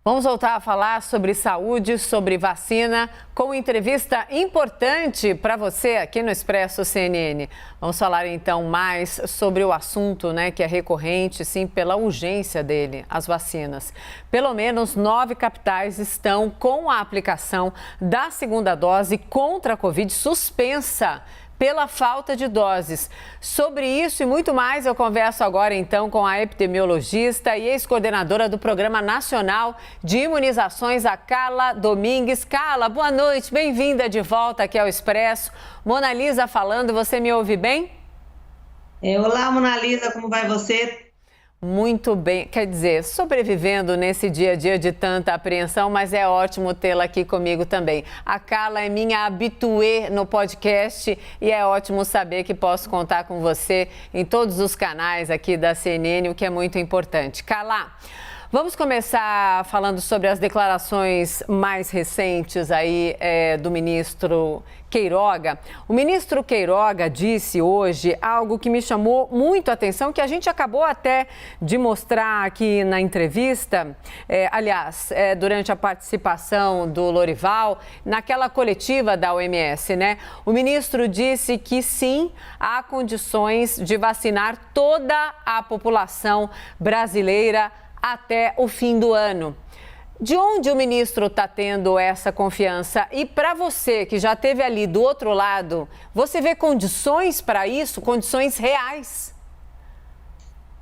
Vamos voltar a falar sobre saúde, sobre vacina, com entrevista importante para você aqui no Expresso CNN. Vamos falar então mais sobre o assunto, que é recorrente, sim, pela urgência dele, as vacinas. Pelo menos 9 capitais estão com a aplicação da segunda dose contra a Covid suspensa pela falta de doses. Sobre isso e muito mais, eu converso agora então com a epidemiologista e ex-coordenadora do Programa Nacional de Imunizações, a Carla Domingues. Carla, boa noite, bem-vinda de volta aqui ao Expresso. Mona Lisa falando, você me ouve bem? Olá, Mona Lisa, como vai você? Muito bem, quer dizer, sobrevivendo nesse dia a dia de tanta apreensão, mas é ótimo tê-la aqui comigo também. A Carla é minha habituê no podcast e é ótimo saber que posso contar com você em todos os canais aqui da CNN, o que é muito importante. Carla, vamos começar falando sobre as declarações mais recentes aí do ministro Queiroga. O ministro Queiroga disse hoje algo que me chamou muito a atenção, que a gente acabou até de mostrar aqui na entrevista, durante a participação do Lorival, naquela coletiva da OMS, né? O ministro disse que sim, há condições de vacinar toda a população brasileira até o fim do ano. De onde o ministro está tendo essa confiança? E para você, que já esteve ali do outro lado, você vê condições para isso, condições reais?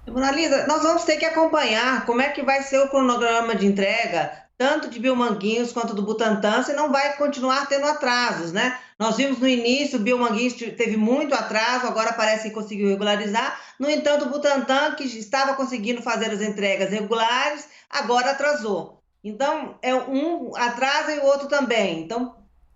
Mona Lisa, nós vamos ter que acompanhar como é que vai ser o cronograma de entrega, tanto de Biomanguinhos quanto do Butantan, se não vai continuar tendo atrasos, né? Nós vimos no início, o Biomanguinhos teve muito atraso, agora parece que conseguiu regularizar. No entanto, o Butantan, que estava conseguindo fazer as entregas regulares, agora atrasou. Então, um atrasa e o outro também. Então,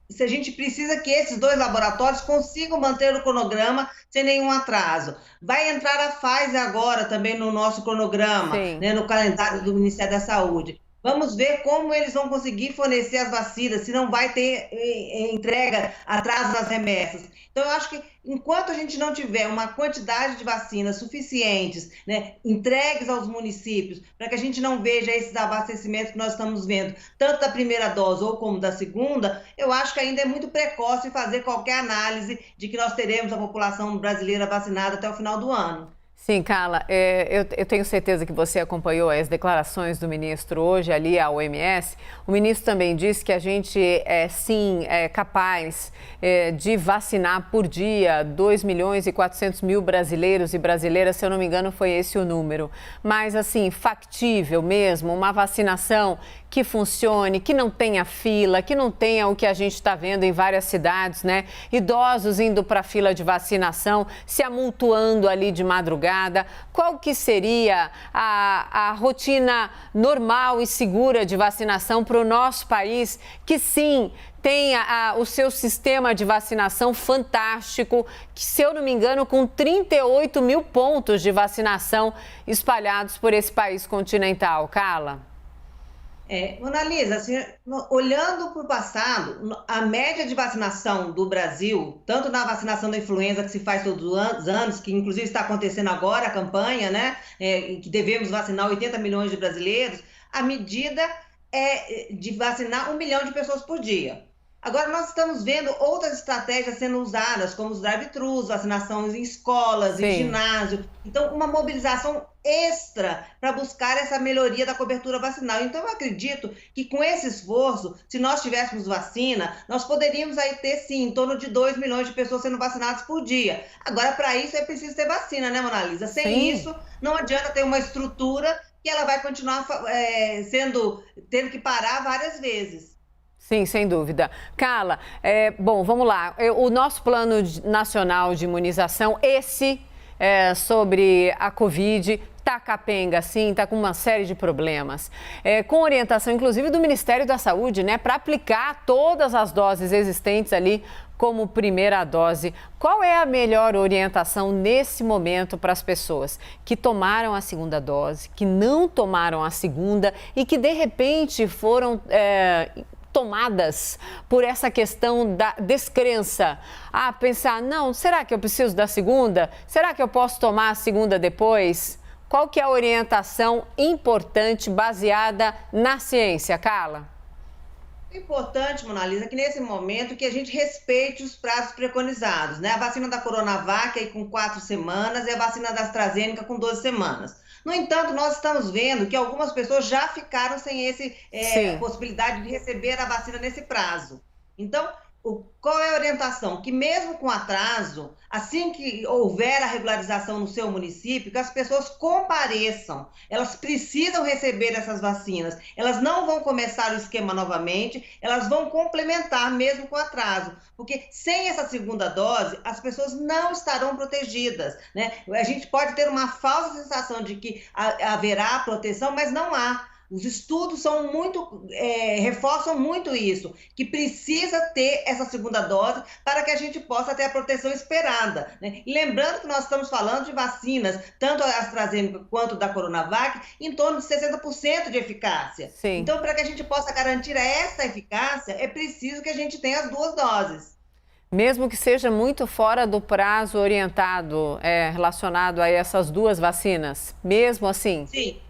a gente precisa que esses dois laboratórios consigam manter o cronograma sem nenhum atraso. Vai entrar a Pfizer agora também no nosso cronograma, né, no calendário do Ministério da Saúde. Vamos ver como eles vão conseguir fornecer as vacinas, se não vai ter entrega, atraso nas remessas. Então, eu acho que enquanto a gente não tiver uma quantidade de vacinas suficientes, né, entregues aos municípios, para que a gente não veja esses abastecimentos que nós estamos vendo, tanto da primeira dose ou como da segunda, eu acho que ainda é muito precoce fazer qualquer análise de que nós teremos a população brasileira vacinada até o final do ano. Sim, Carla, eu tenho certeza que você acompanhou as declarações do ministro hoje ali à OMS. O ministro também disse que a gente é capaz de vacinar por dia 2.400.000 brasileiros e brasileiras, se eu não me engano foi esse o número. Mas assim, factível mesmo, uma vacinação que funcione, que não tenha fila, que não tenha o que a gente está vendo em várias cidades, né? Idosos indo para a fila de vacinação, se amontoando ali de madrugada. Qual que seria a rotina normal e segura de vacinação para o nosso país, que sim tenha o seu sistema de vacinação fantástico, que, se eu não me engano, com 38 mil pontos de vacinação espalhados por esse país continental. Carla? Mona Lisa, assim, olhando para o passado, a média de vacinação do Brasil, tanto na vacinação da influenza que se faz todos os anos, que inclusive está acontecendo agora a campanha, né, que devemos vacinar 80 milhões de brasileiros, a medida é de vacinar 1 milhão de pessoas por dia. Agora, nós estamos vendo outras estratégias sendo usadas, como os drive-thrus, vacinações em escolas, em ginásio. Então, uma mobilização extra para buscar essa melhoria da cobertura vacinal. Então, eu acredito que com esse esforço, se nós tivéssemos vacina, nós poderíamos aí ter, sim, em torno de 2 milhões de pessoas sendo vacinadas por dia. Agora, para isso, é preciso ter vacina, né, Mona Lisa? Sem isso, não adianta ter uma estrutura que ela vai continuar tendo que parar várias vezes. Sim, sem dúvida. Carla, bom, vamos lá. O nosso plano nacional de imunização, sobre a Covid, tá capenga, sim, tá com uma série de problemas. Com orientação, inclusive, do Ministério da Saúde, né, para aplicar todas as doses existentes ali como primeira dose. Qual é a melhor orientação nesse momento para as pessoas que tomaram a segunda dose, que não tomaram a segunda e que, de repente, foram tomadas por essa questão da descrença? Pensar, não, será que eu preciso da segunda? Será que eu posso tomar a segunda depois? Qual que é a orientação importante baseada na ciência, Carla? É importante, Mona Lisa, que nesse momento que a gente respeite os prazos preconizados, né? A vacina da Coronavac aí com 4 semanas e a vacina da AstraZeneca com 12 semanas. No entanto, nós estamos vendo que algumas pessoas já ficaram sem possibilidade de receber a vacina nesse prazo. Então, qual é a orientação? Que mesmo com atraso, assim que houver a regularização no seu município, que as pessoas compareçam. Elas precisam receber essas vacinas. Elas não vão começar o esquema novamente, elas vão complementar mesmo com atraso. Porque sem essa segunda dose, as pessoas não estarão protegidas, né? A gente pode ter uma falsa sensação de que haverá proteção, mas não há. Os estudos reforçam muito isso, que precisa ter essa segunda dose para que a gente possa ter a proteção esperada, né? E lembrando que nós estamos falando de vacinas, tanto a AstraZeneca quanto da Coronavac, em torno de 60% de eficácia. Sim. Então, para que a gente possa garantir essa eficácia, é preciso que a gente tenha as 2 doses. Mesmo que seja muito fora do prazo orientado, relacionado a essas 2 vacinas, mesmo assim? Sim.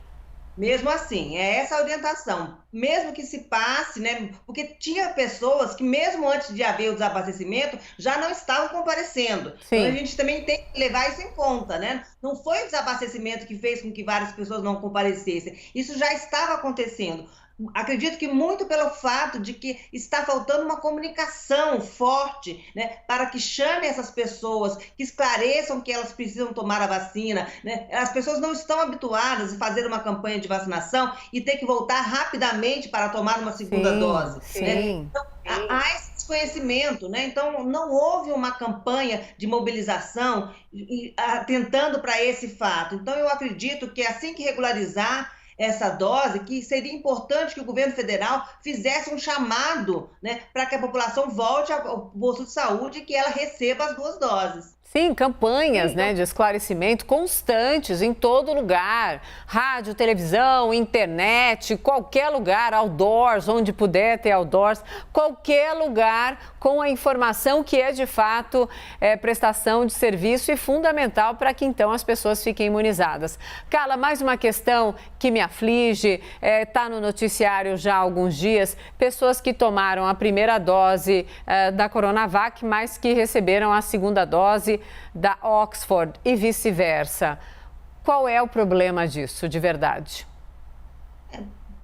Mesmo assim, é essa a orientação. Mesmo que se passe, né? Porque tinha pessoas que, mesmo antes de haver o desabastecimento, já não estavam comparecendo. Sim. Então, a gente também tem que levar isso em conta, né? Não foi o desabastecimento que fez com que várias pessoas não comparecessem. Isso já estava acontecendo. Acredito que muito pelo fato de que está faltando uma comunicação forte, né, para que chame essas pessoas, que esclareçam que elas precisam tomar a vacina, né? As pessoas não estão habituadas a fazer uma campanha de vacinação e ter que voltar rapidamente para tomar uma segunda dose. Sim. Né? Então, há esse desconhecimento, né? Então, não houve uma campanha de mobilização atentando para esse fato. Então, eu acredito que assim que regularizar essa dose, que seria importante que o governo federal fizesse um chamado, né, para que a população volte ao posto de saúde e que ela receba as 2 doses. Sim, campanhas, né, de esclarecimento constantes em todo lugar. Rádio, televisão, internet, qualquer lugar, outdoors, onde puder ter outdoors, qualquer lugar com a informação que é de fato prestação de serviço e fundamental para que então as pessoas fiquem imunizadas. Carla, mais uma questão que me aflige, está no noticiário já há alguns dias, pessoas que tomaram a primeira dose da Coronavac, mas que receberam a segunda dose da Oxford e vice-versa. Qual é o problema disso, de verdade?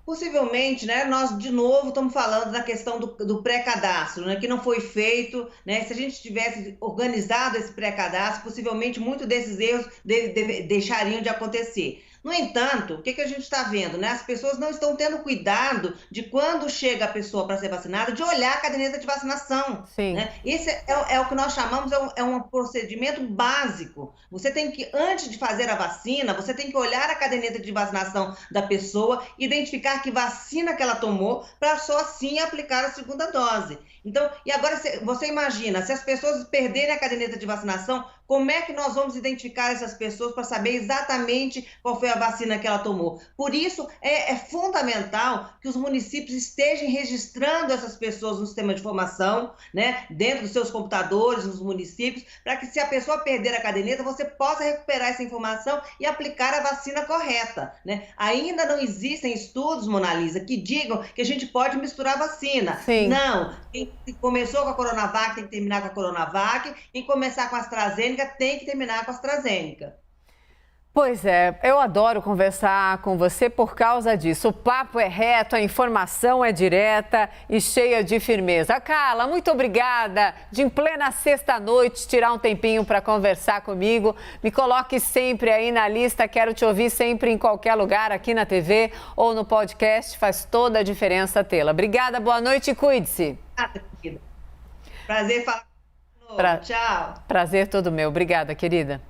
Possivelmente, né, nós de novo estamos falando da questão do pré-cadastro, né, que não foi feito, né? Se a gente tivesse organizado esse pré-cadastro, possivelmente muitos desses erros deixariam de acontecer. No entanto, o que a gente está vendo, né? As pessoas não estão tendo cuidado de quando chega a pessoa para ser vacinada, de olhar a caderneta de vacinação. Sim. Né? Esse é o que nós chamamos, um procedimento básico. Você tem que, antes de fazer a vacina, você tem que olhar a caderneta de vacinação da pessoa, identificar que vacina que ela tomou, para só assim aplicar a segunda dose. Então, e agora você imagina, se as pessoas perderem a caderneta de vacinação, como é que nós vamos identificar essas pessoas para saber exatamente qual foi a vacina que ela tomou? Por isso, é fundamental que os municípios estejam registrando essas pessoas no sistema de informação, né, dentro dos seus computadores, nos municípios, para que se a pessoa perder a caderneta, você possa recuperar essa informação e aplicar a vacina correta, né? Ainda não existem estudos, Mona Lisa, que digam que a gente pode misturar vacina. Sim. Não, quem começou com a Coronavac tem que terminar com a Coronavac, quem começar com a AstraZeneca tem que terminar com a AstraZeneca. Pois é, eu adoro conversar com você por causa disso. O papo é reto, a informação é direta e cheia de firmeza. Carla, muito obrigada de em plena sexta-noite tirar um tempinho para conversar comigo. Me coloque sempre aí na lista, quero te ouvir sempre em qualquer lugar, aqui na TV ou no podcast, faz toda a diferença tê-la. Obrigada, boa noite e cuide-se. Prazer falar com você. Tchau. Prazer todo meu. Obrigada, querida.